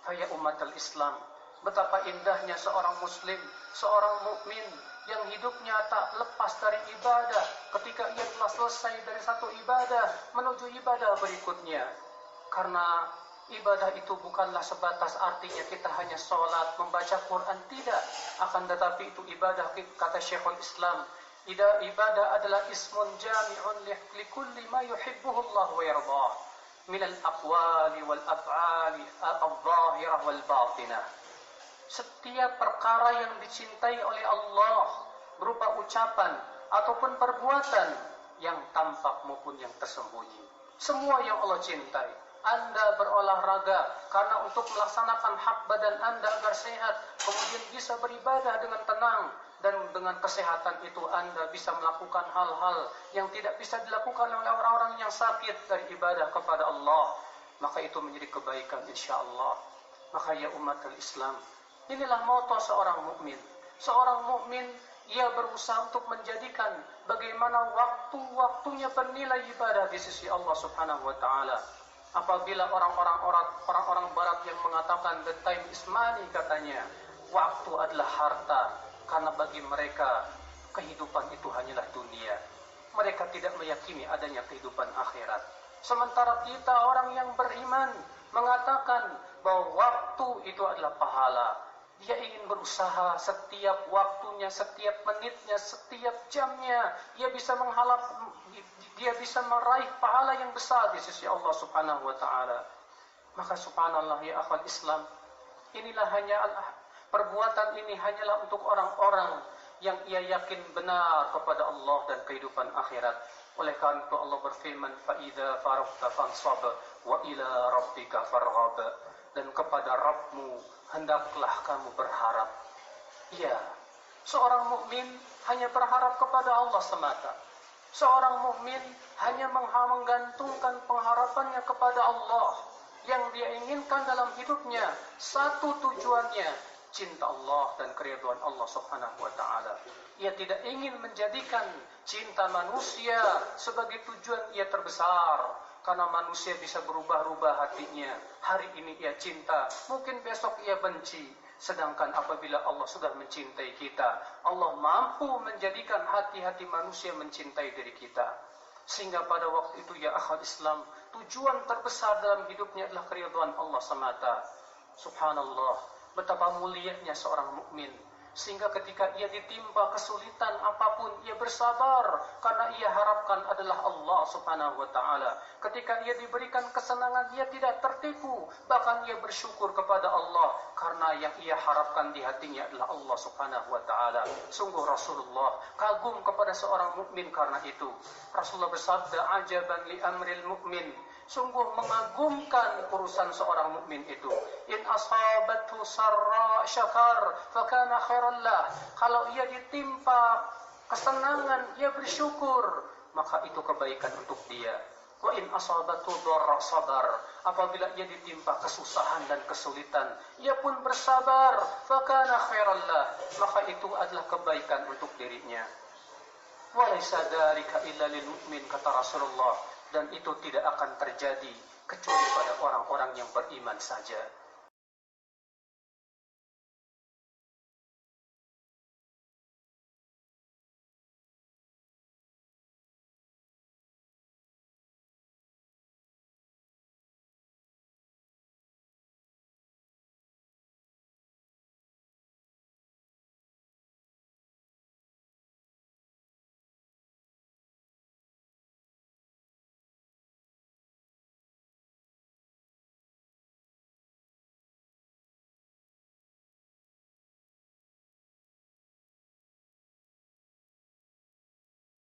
Faya umatul Islam, betapa indahnya seorang muslim, seorang mukmin yang hidupnya tak lepas dari ibadah. Ketika ia telah selesai dari satu ibadah menuju ibadah berikutnya. Karena ibadah itu bukanlah sebatas artinya kita hanya sholat, membaca Quran, tidak. Akan tetapi itu ibadah, kata Syekhul Islam, ibadah adalah ismun jami'un likulli ma yuhibbuhu Allah wa yardah minal aqwali wal af'ali al-zahirah wal batinah. Setiap perkara yang dicintai oleh Allah berupa ucapan ataupun perbuatan yang tampak maupun yang tersembunyi, semua yang Allah cintai. Anda berolahraga karena untuk melaksanakan hak badan Anda agar sehat, kemudian bisa beribadah dengan tenang, dan dengan kesehatan itu Anda bisa melakukan hal-hal yang tidak bisa dilakukan oleh orang-orang yang sakit dari ibadah kepada Allah, maka itu menjadi kebaikan insyaallah. Maka ya umatul Islam, inilah moto seorang mukmin. Seorang mukmin ia berusaha untuk menjadikan bagaimana waktu-waktunya bernilai ibadah di sisi Allah Subhanahu wa taala. Apabila orang-orang barat yang mengatakan the time is money, katanya, waktu adalah harta, karena bagi mereka kehidupan itu hanyalah dunia. Mereka tidak meyakini adanya kehidupan akhirat. Sementara kita orang yang beriman mengatakan bahwa waktu itu adalah pahala. Dia ingin berusaha setiap waktunya, setiap menitnya, setiap jamnya. Dia bisa meraih pahala yang besar di sisi Allah Subhanahu wa taala. Maka subhanallah ya akhwat Islam, inilah perbuatan ini hanyalah untuk orang-orang yang ia yakin benar kepada Allah dan kehidupan akhirat. Oleh karena itu Allah berfirman, fa idza faragta fansab wa ila rabbika farghab. Dan kepada Rabbmu hendaklah kamu berharap. Ya, seorang mukmin hanya berharap kepada Allah semata. Seorang mukmin hanya menggantungkan pengharapannya kepada Allah. Yang dia inginkan dalam hidupnya, satu tujuannya, cinta Allah dan keridhaan Allah Subhanahu wa taala. Ia tidak ingin menjadikan cinta manusia sebagai tujuan ia terbesar, karena manusia bisa berubah-ubah hatinya. Hari ini ia cinta, mungkin besok ia benci. Sedangkan apabila Allah sudah mencintai kita, Allah mampu menjadikan hati-hati manusia mencintai diri kita. Sehingga pada waktu itu ya akhwat Islam, tujuan terbesar dalam hidupnya adalah keridhaan Allah semata. Subhanallah, betapa mulianya seorang mukmin, sehingga ketika ia ditimpa kesulitan apapun, ia bersabar karena ia harapkan adalah Allah Subhanahu wa taala. Ketika ia diberikan kesenangan, ia tidak tertipu, bahkan ia bersyukur kepada Allah karena yang ia harapkan di hatinya adalah Allah Subhanahu wa taala. Sungguh Rasulullah kagum kepada seorang mukmin karena itu. Rasulullah bersabda, ajaban li amril mukmin, sungguh mengagumkan urusan seorang mukmin itu. In asabathu sarra syakar fakana khairan lah. Kalau ia ditimpa kesenangan, ia bersyukur, maka itu kebaikan untuk dia. Wa in asabathu dharra sabar. Apabila ia ditimpa kesusahan dan kesulitan, ia pun bersabar, fakana khairan lah, maka itu adalah kebaikan untuk dirinya. Wa laysa dzalika illa lil mu'min, kata Rasulullah, dan itu tidak akan terjadi kecuali pada orang-orang yang beriman saja.